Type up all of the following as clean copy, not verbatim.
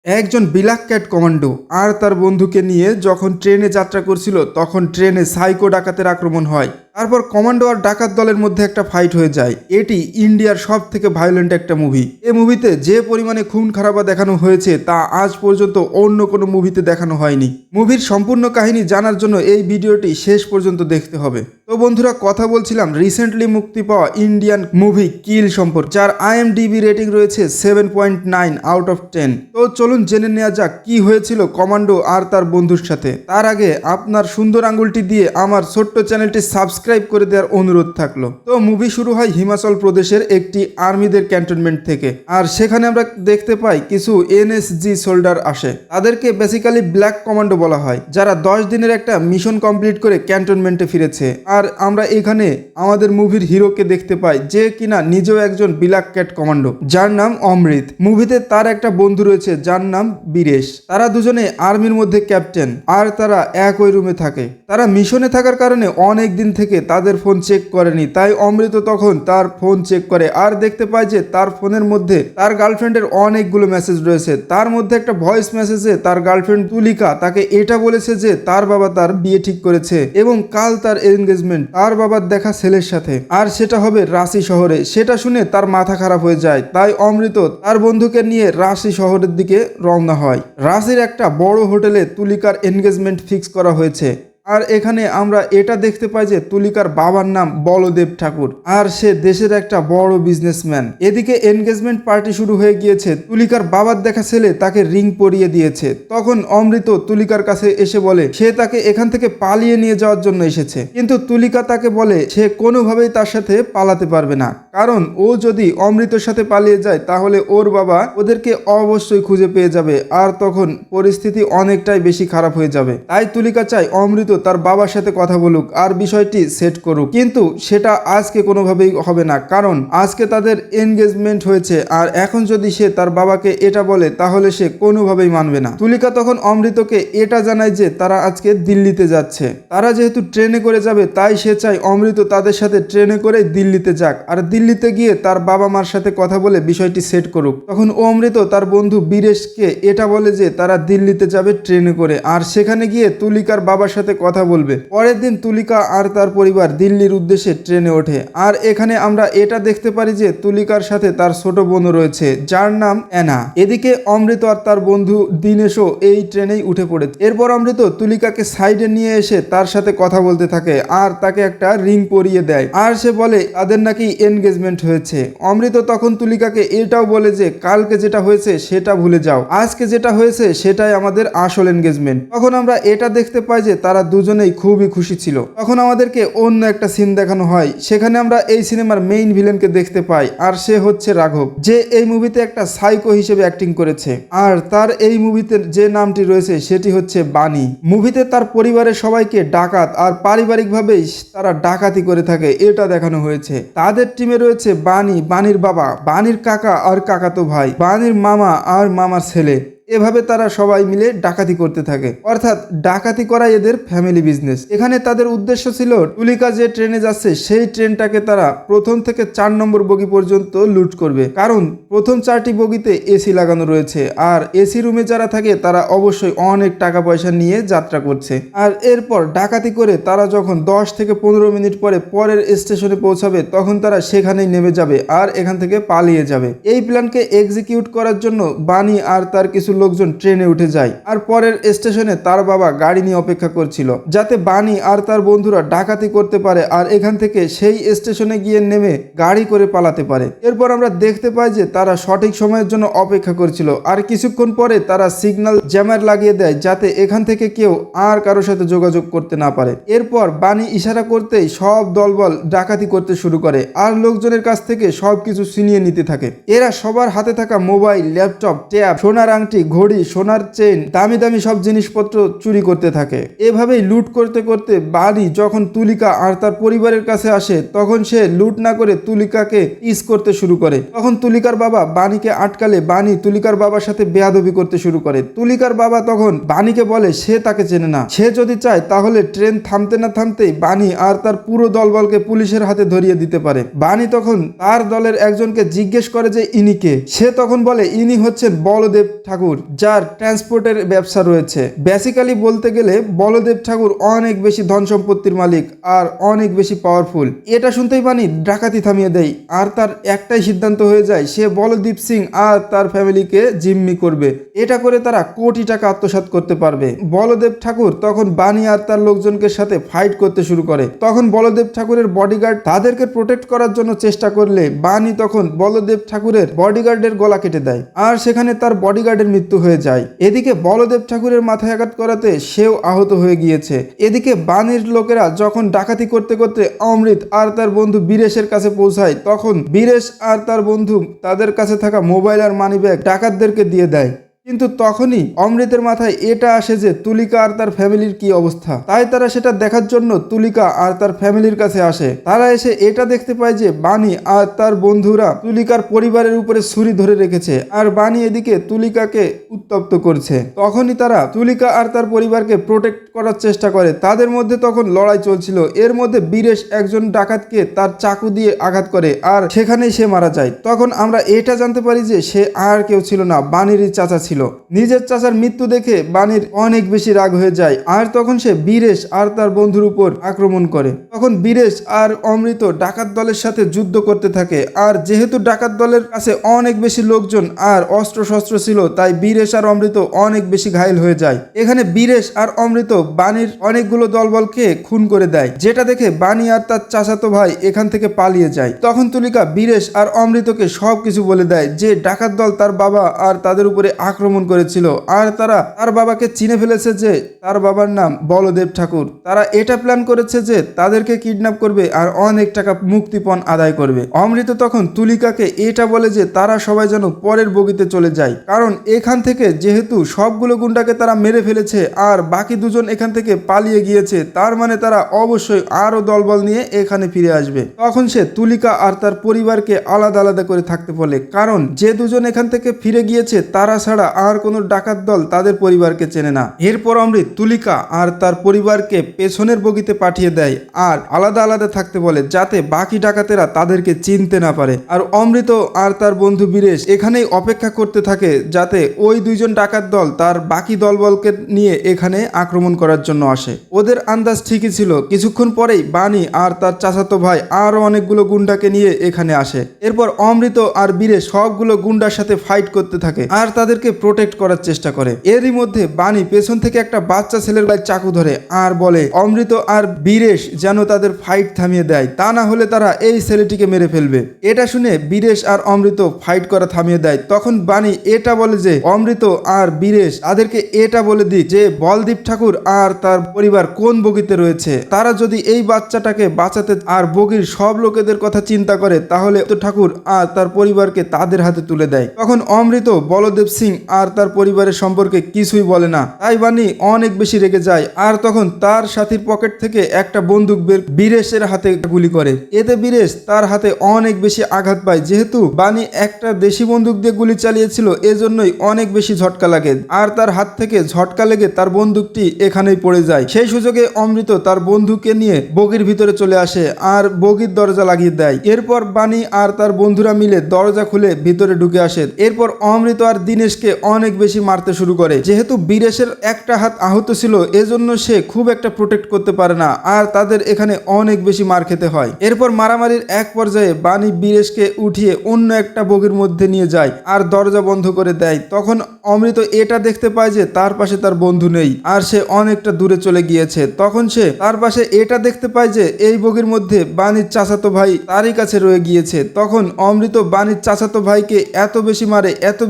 একজন black cat commando আর তার বন্ধুকে নিয়ে যখন ট্রেনে যাত্রা করছিল তখন ট্রেনে সাইকো ডাকাতের আক্রমণ হয়। তারপর কমান্ডো আর ডাকাত দলের মধ্যে একটা ফাইট হয়ে যায়। এটি ইন্ডিয়ার সব থেকে ভায়োলেন্ট একটা মুভি। এই মুভিতে যে পরিমাণে খুন খারাপা দেখানো হয়েছে তা আজ পর্যন্ত অন্য কোনো মুভিতে দেখানো হয়নি। মুভির সম্পূর্ণ কাহিনী জানার জন্য এই ভিডিওটি শেষ পর্যন্ত দেখতে হবে। তো বন্ধুরা, কথা বলছিলাম রিসেন্টলি মুক্তি পাওয়া ইন্ডিয়ান মুভি কিল সম্পর্কে, যার IMDb রেটিং রয়েছে 7.9 আউট অফ 10। তো চলুন জেনে নেওয়া যাক কি হয়েছিল কমান্ডো আর তার বন্ধুর সাথে। তার আগে আপনার সুন্দর আঙ্গুলটি দিয়ে আমার ছোট্ট চ্যানেলটি সাবস্ক্রাইব করে দেওয়ার অনুরোধ থাকলো। তো মুভি শুরু হয় হিমাচল প্রদেশের একটি আর্মিদের ক্যান্টনমেন্ট থেকে। আর সেখানে আমরা দেখতে পাই কিছু NSG সোল্ডার আসে। তাদেরকে বেসিক্যালি ব্ল্যাক কমান্ডো বলা হয়, যারা 10 দিনের একটা মিশন কমপ্লিট করে ক্যান্টনমেন্টে ফিরেছে। আর আমরা এখানে আমাদের মুভির হিরোকে দেখতে পাই, যে কিনা নিজেও একজন ব্ল্যাক ক্যাট কমান্ডো, যার নাম অমৃত। মুভিতে তার একটা বন্ধু রয়েছে যার নাম বীরেশ। তারা দুজনে আর্মির মধ্যে ক্যাপ্টেন, আর তারা একই রুমে থাকে। তারা মিশনে থাকার কারণে অনেক দিন থেকে তাদের ফোন চেক করেনি, তাই অমৃত তখন তার ফোন চেক করে আর দেখতে পায় যে তার ফোনের মধ্যে তার গার্লফ্রেন্ডের অনেকগুলো মেসেজ রয়েছে। তার মধ্যে একটা ভয়েস মেসেজে তার গার্লফ্রেন্ড তুলিকা তাকে এটা বলেছে যে তার বাবা তার বিয়ে ঠিক করেছে এবং কাল তার এনগেজমেন্ট তার বাবার দেখা ছেলের সাথে, আর সেটা হবে রাঁচি শহরে। সেটা শুনে তার মাথা খারাপ হয়ে যায়, তাই অমৃত তার বন্ধুকে নিয়ে রাঁচি শহরের দিকে রওনা হয়। রাঁচির একটা বড় হোটেলে তুলিকার এনগেজমেন্ট ফিক্স করা হয়েছে। আর এখানে আমরা এটা দেখতে পাই যে তুলিকার বাবার নাম বলদেব ঠাকুর, আর সে দেশের একটা বড় বিজনেসম্যান। এদিকে এনগেজমেন্ট পার্টি শুরু হয়ে গিয়েছে। তুলিকার বাবার দেখা ছেলে তাকে রিং পরিয়ে দিয়েছে। তখন অমৃত তুলিকার কাছে এসে বলে সে তাকে এখান থেকে পালিয়ে নিয়ে যাওয়ার জন্য এসেছে, কিন্তু তুলিকা তাকে বলে সে কোনোভাবেই তার সাথে পালাতে পারবে না, কারণ ও যদি অমৃতর সাথে পালিয়ে যায় তাহলে ওর বাবা ওদেরকে অবশ্যই খুঁজে পেয়ে যাবে, আর তখন পরিস্থিতি অনেকটাই বেশি খারাপ হয়ে যাবে। তাই তুলিকা চায় অমৃত তার বাবার সাথে কথা বলুক আর বিষয়টি সেট করুক, কিন্তু সেটা আজকে কোনোভাবেই হবে না, কারণ আজকে তাদের এনগেজমেন্ট হয়েছে। আর এখন যদি সে তার বাবাকে এটা বলে তাহলে সে কোনোভাবেই মানবে না। তুলিকা তখন অমৃতকে এটা জানায় যে তারা আজকে দিল্লিতে যাচ্ছে। তারা যেহেতু ট্রেনে করে যাবে তাই সে চায় অমৃত তাদের সাথে ট্রেনে করে দিল্লিতে যাক, আর দিল্লিতে গিয়ে তার বাবা মার সাথে কথা বলে বিষয়টি সেট করুক। তখন অমৃত তার বন্ধু বীরেশকে এটা বলে যে তারা দিল্লিতে যাবে ট্রেনে করে, আর সেখানে গিয়ে তুলিকার বাবার সাথে কথা বলবে। পরের দিন তুলিকা আর তার পরিবার দিল্লির উদ্দেশ্যে ট্রেনে ওঠে। আর এখানে আমরা এটা দেখতে পারি যে তুলিকার সাথে তার ছোট বোন রয়েছে যার নাম অ্যানা। এদিকে অমৃত আর তার বন্ধু দীনেশও এই ট্রেনেই উঠে পড়েছে। এরপর অমৃত তুলিকাকে সাইডে নিয়ে এসে তার সাথে কথা বলতে থাকে আর তাকে একটা রিং পরিয়ে দেয়, আর সে বলে তাদের নাকি এনগেজমেন্ট হয়েছে। অমৃত তখন তুলিকাকে এটাও বলে যে কালকে যেটা হয়েছে সেটা ভুলে যাও, আজকে যেটা হয়েছে সেটাই আমাদের আসল এনগেজমেন্ট। তখন আমরা এটা দেখতে পাই যে তারা দুজনেই খুবই খুশি ছিল। তখন আমাদেরকে অন্য একটা সিন দেখানো হয়। সেখানে আমরা এই সিনেমার মেইন ভিলেনকে দেখতে পাই, আর সে হচ্ছে রাঘব, যে এই মুভিতে একটা সাইকো হিসেবে অ্যাক্টিং করেছে। আর তার এই মুভিতে যে নামটি রয়েছে সেটি হচ্ছে বানি। মুভিতে তার পরিবারের সবাইকে ডাকাত আর পারিবারিকভাবেই তারা ডাকাতি করে থাকে এটা দেখানো হয়েছে। তাদের টিমে রয়েছে বানি, বানির বাবা, বানির কাকা আর কাকাতো ভাই, বানির মামা আর মামার ছেলে। এভাবে তারা সবাই মিলে ডাকাতি করতে থাকে, অর্থাৎ ডাকাতি করা এদের ফ্যামিলি বিজনেস। এখানে তাদের উদ্দেশ্য ছিল তুলিকা যে ট্রেনে যাচ্ছে সেই ট্রেনটাকে তারা প্রথম থেকে 4 নম্বর বগি পর্যন্ত লুট করবে, কারণ প্রথম 4টি বগিতে এসি লাগানো রয়েছে, আর এসি রুমে যারা থাকে তারা অবশ্যই অনেক টাকা পয়সা নিয়ে যাত্রা করছে। আর এরপর ডাকাতি করে তারা যখন 10 থেকে 15 মিনিট পরে পরের স্টেশনে পৌঁছাবে তখন তারা সেখানেই নেমে যাবে আর এখান থেকে পালিয়ে যাবে। এই প্ল্যানকে এক্সিকিউট করার জন্য বানি আর তার কিছু লোকজন ট্রেনে উঠে যায়, আর পরের স্টেশনে তার বাবা গাড়ি নিয়ে অপেক্ষা করছিল যাতে বানি আর তার বন্ধুরা ডাকাতি করতে পারে আর এখান থেকে সেই স্টেশনে গিয়ে নেমে গাড়ি করে পালাতে পারে। এরপর আমরা দেখতে পাই যে তারা সঠিক সময়ের জন্য অপেক্ষা করছিল, আর কিছুক্ষণ পরে তারা সিগন্যাল জ্যামার লাগিয়ে দেয় যাতে এখান থেকে কেউ আর কারোর সাথে যোগাযোগ করতে না পারে। এরপর বানি ইশারা করতেই সব দলবল ডাকাতি করতে শুরু করে আর লোকজনের কাছ থেকে সবকিছু ছিনিয়ে নিতে থাকে। এরা সবার হাতে থাকা মোবাইল, ল্যাপটপ, ট্যাব, সোনার আংটি, ঘড়ি, সোনার চেন, দামি দামি সব জিনিসপত্র চুরি করতে থাকে। এভাবেই লুট করতে করতে বানি যখন তুলিকা আর তার পরিবারের কাছে আসে তখন সে লুট না করে তুলিকাকে টিজ করতে শুরু করে। তখন তুলিকার বাবা বানিকে আটকালে বানি তুলিকার বাবার সাথে বেয়াদবি করতে শুরু করে। তুলিকার বাবা তখন বানিকে বলে সে তাকে চেনে না, সে যদি চায় তাহলে ট্রেন থামতে না থামতেই বানি আর তার পুরো দলবলকে পুলিশের হাতে ধরিয়ে দিতে পারে। বানি তখন তার দলের একজনকে জিজ্ঞেস করে যে ইনি কে। সে তখন বলে ইনি হচ্ছেন বলদেব ঠাকুর, ঠাকুর, যার ট্রান্সপোর্টের ব্যবসা রয়েছে। বেসিক্যালি বলতে গেলে বলদেব ঠাকুর অনেক বেশি ধন সম্পত্তির মালিক আর অনেক বেশি পাওয়ারফুল। এটা শুনতেই বাণী ডাকাতি থামিয়ে দেয় আর তার একটাই সিদ্ধান্ত হয়ে যায়, সে বলদীপ সিং আর তার ফ্যামিলিকে জিম্মি করবে। এটা করে তারা কোটি টাকা আত্মসাৎ করতে পারবে। বলদেব ঠাকুর তখন বাণী আর তার লোকজনকে সাথে ফাইট করতে শুরু করে। তখন বলদেব ঠাকুরের বডিগার্ড তাদেরকে প্রোটেক্ট করার জন্য চেষ্টা করলে বাণী তখন বলদেব ঠাকুরের বডিগার্ডের গলা কেটে দেয় আর সেখানে তার বডিগার্ডের মৃত্যু হয়ে যায়। এদিকে বলদেব ঠাকুরের মাথায় আঘাত করাতে সেও আহত হয়ে গিয়েছে। এদিকে বাণীর লোকেরা যখন ডাকাতি করতে করতে অমৃত আর তার বন্ধু বীরেশের কাছে পৌঁছায়, তখন বীরেশ আর তার বন্ধু তাদের কাছে থাকা মোবাইল আর মানিব্যাগ ডাকাতদেরকে দিয়ে দেয়। কিন্তু তখনই অমৃতের মাথায় এটা আসে যে তুলিকা আর তার ফ্যামিলির কি অবস্থা। তাই তারা সেটা দেখার জন্য তুলিকা আর তার ফ্যামিলির কাছে আসে। তারা এসে এটা দেখতে পায় যে বাণী আর তার বন্ধুরা তুলিকার পরিবারের উপরে ছুরি ধরে রেখেছে আর বাণী এদিকে তুলিকাকে উত্তপ্ত করছে। তখনই তারা তুলিকা আর তার পরিবারকে প্রোটেক্ট করার চেষ্টা করে। তাদের মধ্যে তখন লড়াই চলছিল। এর মধ্যে বীরেশ একজন ডাকাতকে তার চাকু দিয়ে আঘাত করে আর সেখানেই সে মারা যায়। তখন আমরা এটা জানতে পারি যে সে আর কেউ ছিল না, বাণীরই চাচা ছিল। নিজের চাচার মৃত্যু দেখে বাণীর অনেক বেশি রাগ হয়ে যায় আর তখন সে বীরেশ আর তার বন্ধুর উপর আক্রমণ করে। তখন বীরেশ আর অমৃত ডাকাত দলের সাথে যুদ্ধ করতে থাকে আর যেহেতু ডাকাত দলের কাছে অনেক বেশি লোকজন আর অস্ত্র শস্ত্র ছিল, তাই বীরেশ আর অমৃত অনেক বেশি ঘায়েল হয়ে যায়। এখানে বীরেশ আর অমৃত বাণীর অনেকগুলো দলবলকে খুন করে দেয়, যেটা দেখে বাণী আর তার চাচাতো ভাই এখান থেকে পালিয়ে যায়। তখন তুলিকা বীরেশ আর অমৃতকে সবকিছু বলে দেয় যে ডাকাত দল তার বাবা আর তাদের উপরে আক্রমণ করেছিল আর তারা তার বাবাকে চিনে ফেলেছে যে তার বাবার নাম বলদেব ঠাকুর। তারা এটা প্ল্যান করেছে যে তাদেরকে কিডন্যাপ করবে আর অনেক টাকা মুক্তিপণ আদায় করবে। অমৃত তখন তুলিকাকে এটা বলে যে তারা সবাই যেন পরের বগিতে চলে যায়, কারণ এখান থেকে যেহেতু সবগুলো গুন্ডাকে তারা মেরে ফেলেছে আর বাকি দুজন এখান থেকে পালিয়ে গিয়েছে, তার মানে তারা অবশ্যই আরো দলবল নিয়ে এখানে ফিরে আসবে। তখন সে তুলিকা আর তার পরিবারকে আলাদা আলাদা করে থাকতে বলে, কারণ যে দুজন এখান থেকে ফিরে গিয়েছে তারা ছাড়া আর কোনো ডাকাত দল তাদের পরিবারকে চেনে না। এরপর অমৃত তুলিকা আর তার পরিবারকে পেছনের বগিতে পাঠিয়ে দেয় আর আলাদা আলাদা থাকতে বলে, যাতে বাকি ডাকাতেরা তাদেরকে চিনতে না পারে। আর অমৃত আর তার বন্ধু বীরেশ এখানেই অপেক্ষা করতে থাকে যাতে ওই দুইজন ডাকাত দল তার বাকি দলবলকে নিয়ে এখানে আক্রমণ করার জন্য আসে। ওদের আন্দাজ ঠিকই ছিল, কিছুক্ষণ পরেই বাণী আর তার চাচাতো ভাই আরো অনেকগুলো গুন্ডাকে নিয়ে এখানে আসে। এরপর অমৃত আর বীরেশ সবগুলো গুন্ডার সাথে ফাইট করতে থাকে আর তাদেরকে প্রোটেক্ট করার চেষ্টা করে। এরই মধ্যে বাণী পেছন থেকে একটা বাচ্চা ছেলের গায়ে চাকু ধরে আর বলে অমৃত আর বীরেশ যেন তাদের ফাইট থামিয়ে দেয়, তা না হলে তারা এই ছেলেটিকে মেরে ফেলবে। এটা শুনে বীরেশ আর অমৃত ফাইট করা থামিয়ে দেয়। তখন বাণী এটা বলে যে অমৃত আর বীরেশ তাদেরকে এটা বলে দিক যে বলদীপ ঠাকুর আর তার পরিবার কোন বগিতে রয়েছে। তারা যদি এই বাচ্চাটাকে বাঁচাতে আর বগির সব লোকেদের কথা চিন্তা করে, তাহলে ঠাকুর আর তার পরিবারকে তাদের হাতে তুলে দেয়। তখন অমৃত বলদেব সিং আর তার পরিবারের সম্পর্কে কিছুই বলে না, তাই বাণী অনেক বেশি রেগে যায় আর তখন তার সাথীর পকেট থেকে একটা বন্দুক বের বীরেশের হাতে গুলি করে। এতে বীরেশ তার হাতে অনেক বেশি আঘাত পায়। যেহেতু বাণী একটা দেশি বন্দুক দিয়ে গুলি চালিয়েছিল, এজন্যই অনেক বেশি ঝটকা লাগে আর তার হাত থেকে ঝটকা লেগে তার বন্দুকটি এখানেই পড়ে যায়। সেই সুযোগে অমৃত তার বন্ধুকে নিয়ে বগির ভিতরে চলে আসে আর বগির দরজা লাগিয়ে দেয়। এরপর বাণী আর তার বন্ধুরা মিলে দরজা খুলে ভিতরে ঢুকে আসে। এরপর অমৃত আর দীনেশকে অনেক বেশি মারতে শুরু করে। যেহেতু বীরেশের একটা হাত আহত ছিল, এজন্য সে খুব একটা প্রোটেক্ট করতে পারে না আর তাদের এখানে অনেক বেশি মার খেতে হয়। এরপর মারামারির এক পর্যায়ে বাণী বীরেশকে উঠিয়ে অন্য একটা বগির মধ্যে নিয়ে যায় আর দরজা বন্ধ করে দেয়। তখন অমৃত এটা দেখতে পায় যে তার পাশে তার বন্ধু নেই আর সে অনেকটা দূরে চলে গিয়েছে। তখন সে তার পাশে এটা দেখতে পায় যে এই বগির মধ্যে বাণীর চাচাতো ভাই তারই কাছে রয়ে গিয়েছে। তখন অমৃত বাণীর চাচাতো ভাইকে এত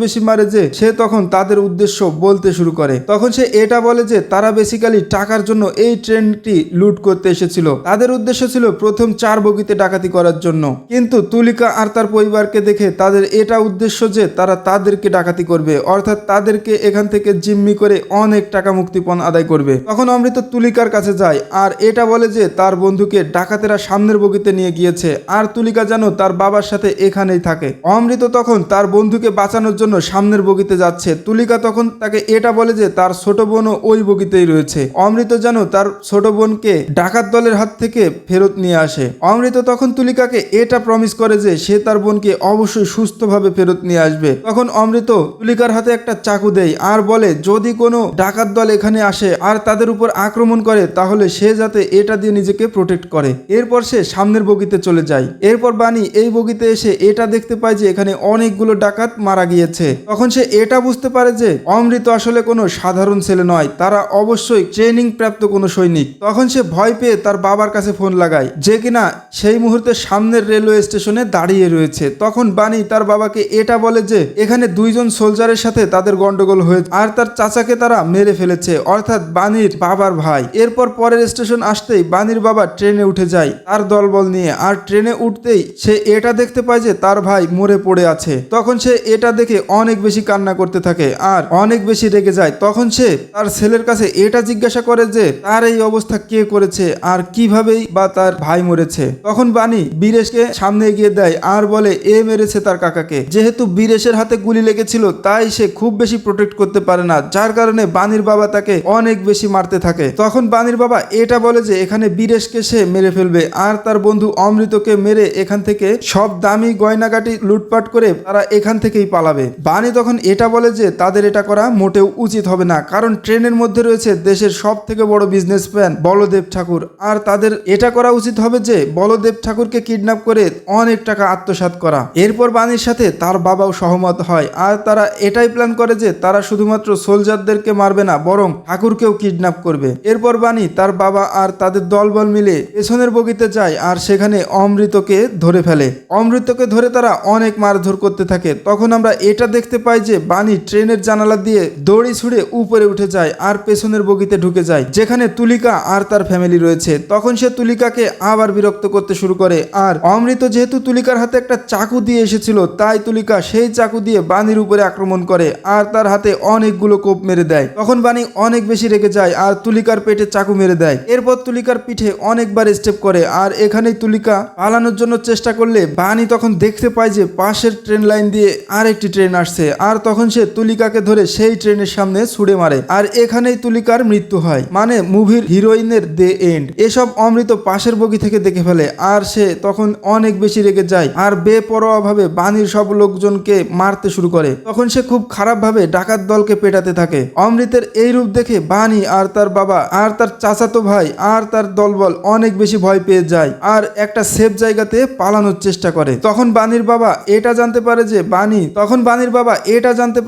বেশি মারে যে সে তখন তাদের উদ্দেশ্য বলতে শুরু করে। তখন সে এটা বলে যে তারা বেসিক্যালি টাকার জন্য এই ট্রেনটি লুট করতে এসেছিল। তাদের উদ্দেশ্য ছিল প্রথম 4 বগিতে ডাকাতি করার জন্য, কিন্তু তুলিকা আর তার পরিবারকে দেখে তাদের এটা উদ্দেশ্য যে তারা তাদেরকে ডাকাতি করবে, অর্থাৎ তাদেরকে এখান থেকে জিম্মি করে অনেক টাকা মুক্তিপণ আদায় করবে। তখন অমৃত তুলিকার কাছে যায় আর এটা বলে যে তার বন্ধুকে ডাকাতেরা সামনের বগিতে নিয়ে গিয়েছে আর তুলিকা যেন তার বাবার সাথে এখানেই থাকে। অমৃত তখন তার বন্ধুকে বাঁচানোর জন্য সামনের বগিতে যাচ্ছে। তুলিকা তখন তাকে এটা বলে যে তার ছোট বোনও ওই বগিতেই রয়েছে। অমৃত যেন তার ছোট বোনকে ডাকাত দলের হাত থেকে ফেরত নিয়ে আসে। অমৃত তখন তুলিকাকে এটা প্রমিস করে যে সে তার বোনকে অবশ্যই সুস্থভাবে ফেরত নিয়ে আসবে। তখন অমৃত তুলিকার হাতে একটা চাকু দেয় আর বলে যদি কোনো ডাকাত দল এখানে আসে আর তাদের উপর আক্রমণ করে তাহলে সে যাতে এটা দিয়ে নিজেকে প্রোটেক্ট করে। এরপর সে সামনের বগিতে চলে যায়। এরপর বানি এই বগিতে এসে এটা দেখতে পায় যে এখানে অনেকগুলো ডাকাত মারা গিয়েছে। তখন সে এটা বুঝতে পারে যে অমৃত আসলে কোনো সাধারণ ছেলে নয়, তারা অবশ্যই ট্রেনিং প্রাপ্ত কোনো সৈনিক। তখন সে ভয় পেয়ে তার বাবার কাছে ফোন লাগায়, যে কিনা সেই মুহূর্তে সামনের রেলওয়ে স্টেশনে দাঁড়িয়ে রয়েছে। তখন বানি তার বাবাকে এটা বলে যে এখানে দুইজন সোলজারের সাথে তাদের গন্ডগোল হয়েছে আর তার চাচাকে তারা মেরে ফেলেছে, অর্থাৎ বানির বাবার ভাই। এরপর পরের স্টেশন আসতেই বানির বাবা ট্রেনে উঠে যায় তার দলবল নিয়ে। আর ট্রেনে উঠতেই সে এটা দেখতে পায় যে তার ভাই মরে পড়ে আছে। তখন সে এটা দেখে অনেক বেশি কান্না করতে থাকে আর অনেক বেশি রেগে যায়। তখন সে তার ছেলের কাছে এটা জিজ্ঞাসা করে যে তার এই অবস্থা কে করেছে আর কিভাবেই বা তার ভাই মরেছে। তখন বানি বীরেশকে সামনে এগিয়ে দেয় আর বলে এ মেরেছে তার কাকাকে। যেহেতু বীরেশের হাতে গুলি লেগেছিল তাই সে খুব বেশি প্রোটেক্ট করতে পারে না, যার কারণে বানির বাবা তাকে অনেক বেশি মারতে থাকে। তখন বানির বাবা এটা বলে যে এখানে বীরেশকে সে মেরে ফেলবে আর তার বন্ধু অমৃতকে মেরে এখান থেকে সব দামি গয়নাগাটি লুটপাট করে তারা এখান থেকেই পালাবে। বানি তখন এটা বলে যে তাদের এটা করা মোটেও উচিত হবে না, কারণ ট্রেনের মধ্যে রয়েছে দেশের সব থেকে বড় বিজনেসম্যান বলদেব ঠাকুর, আর তাদের এটা করা উচিত হবে যে বলদেব ঠাকুরকে কিডন্যাপ করে অনেক টাকা আত্মসাৎ করা। এরপর বানির সাথে তার বাবাও সহমত হয় আর তারা এটাই প্ল্যান করে যে তারা শুধুমাত্র সোলজারদেরকে মারবে না বরং ঠাকুরকেও কিডন্যাপ করবে। এরপর বানি তার বাবা আর তাদের দলবল মিলে পেছনের বগিতে যায় আর সেখানে অমৃতকে ধরে ফেলে। অমৃতকে ধরে তারা অনেক মারধর করতে থাকে। তখন আমরা এটা দেখতে পাই যে বানি ট্রেনের জানালা দিয়ে দড়ি ছুঁড়ে উপরে উঠে যায় আর পেছনের বগিতে ঢুকে যায় যেখানে তুলিকা আর তার ফ্যামিলি রয়েছে। তখন সে তুলিকাকে আবার বিরক্ত করতে শুরু করে আর অমৃত যেহেতু তুলিকার হাতে একটা চাকু দিয়ে এসেছিল তাই তুলিকা সেই চাকু দিয়ে বানির উপরে আক্রমণ করে আর তার হাতে অনেকগুলো কোপ মেরে দেয়। তখন বানি অনেক বেশি রেগে যায় আর তুলিকার পেটে চাকু মেরে দেয়। এরপর তুলিকার পিঠে অনেকবার স্টেপ করে আর এখানেই তুলিকা পালানোর জন্য চেষ্টা করলে বানি তখন দেখতে পায় যে পাশের ট্রেন লাইন দিয়ে আরেকটি ট্রেন আসছে আর তখন সে তুলিকাকে ধরে সেই ট্রেনের সামনে ছুড়ে মারে আর এখানেই তুলিকার মৃত্যু হয়, মানে মুভির হিরোইনের দ্য এন্ড। এসব অমৃত পাশের বগি থেকে দেখে ফেলে আর সে তখন অনেক বেশি রেগে যায় আর বেপরোয়া ভাবে বানির সব লোকজনকে মারতে শুরু করে। তখন সে খুব খারাপ ভাবে ডাকাত দলকে পেটাতে থাকে। অমৃতের এই রূপ দেখে বানি আর তার বাবা আর তার চাচাতো ভাই আর তার দলবল অনেক বেশি ভয় পেয়ে যায় আর একটা সেফ জায়গাতে পালানোর চেষ্টা করে। তখন বানির বাবা এটা জানতে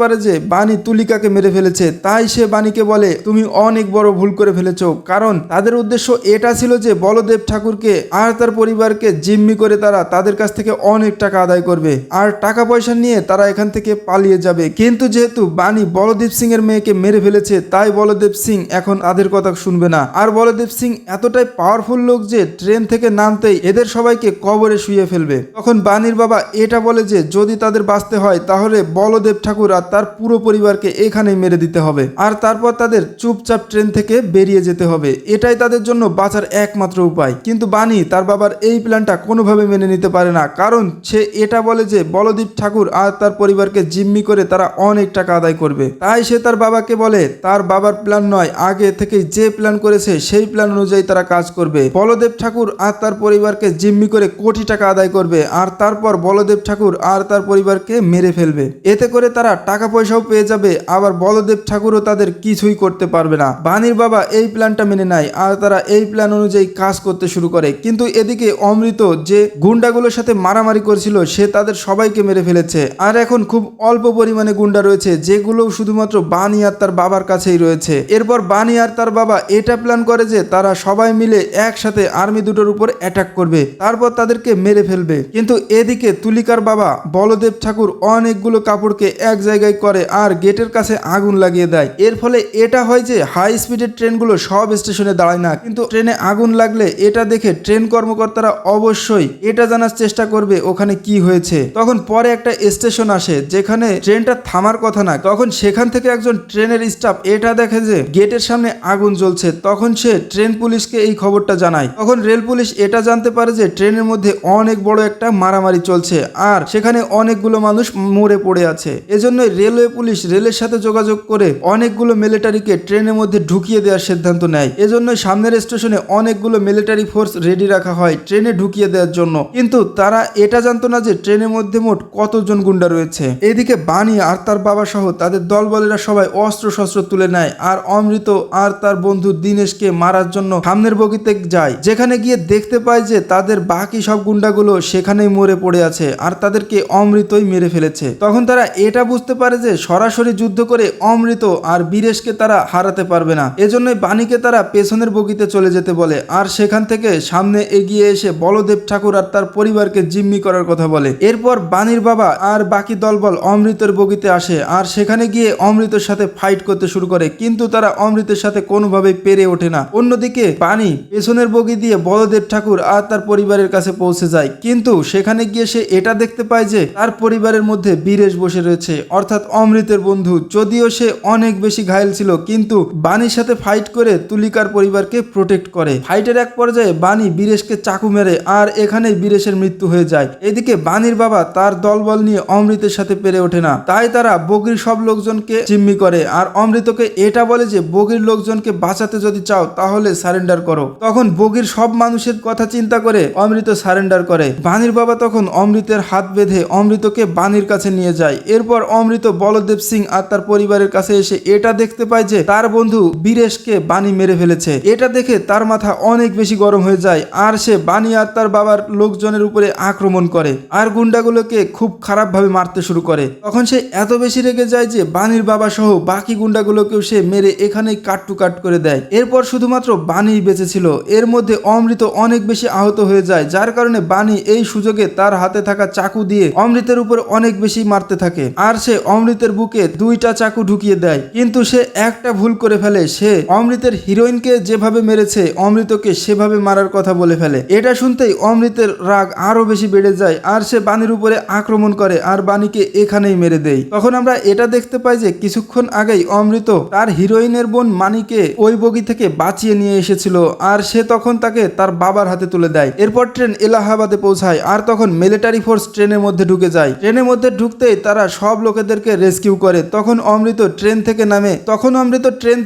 পারে যে বানি তুলিকাকে মেরে ফেলেছে। তাই সে বানিকে বলে তুমি অনেক বড় ভুল করে ফেলেছো, কারণ তাদের উদ্দেশ্য এটা ছিল যে বলদেব ঠাকুরকে আর তার পরিবারকে জিম্মি করে তারা তাদের কাছ থেকে অনেক টাকা আদায় করবে আর টাকা পয়সা নিয়ে তারা এখান থেকে পালিয়ে যাবে। কিন্তু যেহেতু বানি বলদেব সিং এর মেয়েকে মেরে ফেলেছে তাই বলদেব সিং এখন তাদের কথা শুনবে না। আর বলদেব সিং এতটাই পাওয়ারফুল লোক যে ট্রেন থেকে নামতেই এদের সবাইকে কবরে শুইয়ে ফেলবে। তখন বানির বাবা এটা বলে যে যদি তাদের বাঁচতে হয় তাহলে বলদেব ঠাকুর আর তার পুরো পরিবারকে এখানেই মেরে দিতে হবে আর তারপর তাদের চুপচাপ ট্রেন থেকে বেরিয়ে যেতে হবে। এটাই তাদের জন্য বাঁচার একমাত্র উপায়। কিন্তু বানি তার বাবার এই প্ল্যানটা কোনোভাবে মেনে নিতে পারে না, কারণ সে এটা বলে যে বলদেব ঠাকুর আর তার পরিবারকে জিম্মি করে তারা অনেক টাকা আদায় করবে। তাই সে তার বাবাকে বলে তার বাবার প্ল্যান নয়, আগে থেকে যে প্ল্যান করেছে সেই প্ল্যান অনুযায়ী তারা কাজ করবে। বলদেব ঠাকুর আর তার পরিবারকে জিম্মি করে কোটি টাকা আদায় করবে আর তারপর বলদেব ঠাকুর আর তার পরিবারকে মেরে ফেলবে। এতে করে তারা টাকা পয়সাও পেয়ে যাবে, আবার বলদেব ঠাকুরও তাদের কিছুই করতে পারবে না। বানির বাবা এই প্ল্যানটা মেনে নেয় আর তারা এই প্ল্যান অনুযায়ী কাজ করতে শুরু করে। কিন্তু এদিকে অমৃত যে গুন্ডাগুলোর সাথে মারামারি করছিল সে তাদের সবাইকে মেরে ফেলেছে আর এখন খুব অল্প পরিমাণে গুন্ডা রয়েছে যেগুলো শুধুমাত্র বানি আর তার বাবার কাছেই রয়েছে। এরপর বানি আর তার বাবা এটা প্ল্যান করে যে তারা সবাই মিলে একসাথে আর্মি দুটোর উপর অ্যাটাক করবে, তারপর তাদেরকে মেরে ফেলবে। কিন্তু এদিকে তুলিকার বাবা বলদেব ঠাকুর অনেকগুলো কাপড়কে এক জায়গায় করে আর গেটের কাছে আগুন লাগিয়ে দেয়। এর ফলে এটা হয় যে হাই স্পিডের ট্রেনগুলো সব স্টেশনে দাঁড়ায় না, কিন্তু ট্রেনে আগুন লাগলে এটা দেখে ট্রেন কর্মকর্তারা অবশ্যই এটা জানার চেষ্টা করবে ওখানে কি হয়েছে। তখন পরে একটা স্টেশন আসে যেখানে ট্রেনটা থামার কথা না, তখন সেখান থেকে একজন ট্রেনের স্টাফ এটা দেখে যে গেটের সামনে আগুন জ্বলছে। তখন সে ট্রেন পুলিশকে এই খবরটা জানায়। তখন রেল পুলিশ এটা জানতে পারে যে ট্রেনের মধ্যে অনেক বড় একটা মারামারি চলছে আর সেখানে অনেকগুলো মানুষ মরে পড়ে আছে। এজন্য এজন্যই রেলওয়ে পুলিশ রেলের সাথে যোগাযোগ করে অনেকগুলো মিলিটারিকে ট্রেনের মধ্যে ঢুকিয়ে দেওয়ার সিদ্ধান্ত নেয়। এজন্যই সামনের স্টেশনে অনেকগুলো মিলিটারি ফোর্স রেডি রাখা হয় ট্রেনে ঢুকিয়ে দেওয়ার জন্য। কিন্তু তারা এটা জানতো না যে ট্রেনের মধ্যে মোট কতজন গুন্ডা রয়েছে। এদিকে বানি আর তার বাবা সহ তাদের দলবলেরা সবাই অস্ত্র শস্ত্র তুলে নেয় আর অমৃত আর তার বন্ধু দীনেশকে মারার জন্য সামনের বগিতে যায়, যেখানে গিয়ে দেখতে পায় যে তাদের বাকি সব গুন্ডাগুলো সেখানেই মরে পড়ে আছে আর তাদেরকে অমৃতই মেরে ফেলেছে। তখন তারা এটা বুঝতে পারে যে সরাসরি যুদ্ধ করে অমৃত আর বীরেশকে তারা হারাতে পারবে না। এজন্যই বাণীকে তারা পেছনের বগিতে চলে যেতে বলে আর সেখান থেকে সামনে এগিয়ে এসে বলদেব ঠাকুর আর তার পরিবারকে জিম্মি করার কথা বলে। এরপর বাণীর বাবা আর বাকি দলবল অমৃতের বগিতে আসে আর সেখানে গিয়ে অমৃতের সাথে ফাইট করতে শুরু করে, কিন্তু তারা অমৃতের সাথে কোনোভাবেই পেরে ওঠে না। অন্যদিকে বাণী পেছনের বগি দিয়ে বলদেব ঠাকুর আর তার পরিবারের কাছে পৌঁছে যায়, কিন্তু সেখানে গিয়ে সে এটা দেখতে পায় যে তার পরিবারের মধ্যে বীরেশ বসে রয়েছে, অর্থাৎ অমৃতের বন্ধু। যদিও সে অনেক বেশি ঘায়েল ছিল, কিন্তু বাণীর সাথে ফাইট করে তুলিকার পরিবারকে প্রোটেক্ট করে। ফাইটের এক পর্যায়ে বাণী বীরেশকে চাকু মেরে আর এখানেই বীরেশের মৃত্যু হয়ে যায়। এদিকে বাণীর বাবা তার দলবল নিয়ে অমৃতের সাথে পেরে ওঠে না, তাই তারা বগির সব লোকজনকে জিম্মি করে আর অমৃতকে এটা বলে যে বগির লোকজনকে বাঁচাতে যদি চাও তাহলে সারেন্ডার করো। তখন বগির সব মানুষের কথা চিন্তা করে অমৃত সারেন্ডার করে। বাণীর বাবা তখন অমৃতের হাত বেঁধে অমৃতকে বাণীর কাছে নিয়ে যায়। এরপর অমৃত বলদেব সিং আর তার পরিবারের কাছে এসে এটা দেখতে পায় যে তার বন্ধু বীরেশকে বাণী মেরে ফেলেছে। এটা দেখে তার মাথা অনেক বেশি গরম হয়ে যায় আর সে বাণী আর তার বাবার লোকজনের উপরে আক্রমণ করে আর গুন্ডাগুলোকে খুব খারাপভাবে মারতে শুরু করে। তখন সে এত বেশি রেগে যায় যে বাণীর বাবা সহ বাকি গুন্ডাগুলোকেও সে মেরে এখানেই কাট টু কাট করে দেয়। এরপর শুধুমাত্র বাণী বেঁচে ছিল। এর মধ্যে অমৃত অনেক বেশি আহত হয়ে যায়, যার কারণে বাণী এই সুযোগে তার হাতে থাকা চাকু দিয়ে অমৃতের উপর অনেক বেশি মারতে থাকে আর সে অমৃতের বুকে 2টা চাকু ঢুকিয়ে দেয়। কিন্তু সে একটা ভুল করে ফেলে, সে অমৃতের হিরোইনকে যেভাবে মেরেছে অমৃতকে সেভাবে মারার কথা বলে ফেলে। এটা শুনতেই অমৃতের রাগ আরো বেশি বেড়ে যায় আর সে বাণীর উপরে আক্রমণ করে আর বাণীকে এখানেই মেরে দেয়। তখন আমরা এটা দেখতে পাই যে কিছুক্ষণ আগেই অমৃত তার হিরোইনের বোন মানিকে ওই বগি থেকে বাঁচিয়ে নিয়ে এসেছিল আর সে তখন তাকে তার বাবার হাতে তুলে দেয়। এরপর ট্রেন এলাহাবাদে পৌঁছায় আর তখন মিলিটারি ফোর্স ট্রেনের মধ্যে ঢুকে যায়। ট্রেনের মধ্যে ঢুকতেই তারা সব লোকেদেরকে রেস্কিউ করে। তখন অমৃত ট্রেন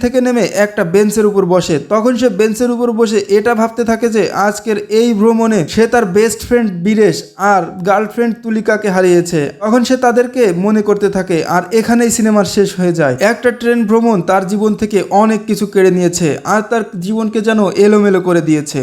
থেকে নেমে একটা বেঞ্চের উপর বসে। তখন সে বেঞ্চের উপর বসে এটা ভাবতে থাকে যে আজকের এই ভ্রমণে সে তার বেস্ট ফ্রেন্ড বীরেশ আর গার্লফ্রেন্ড তুলিকাকে হারিয়েছে। তখন সে তাদেরকে মনে করতে থাকে আর এখানেই সিনেমার শেষ হয়ে যায়। একটা ট্রেন ভ্রমণ তার জীবন থেকে অনেক কিছু কেড়ে নিয়েছে আর তার জীবনকে যেন এলোমেলো করে দিয়েছে।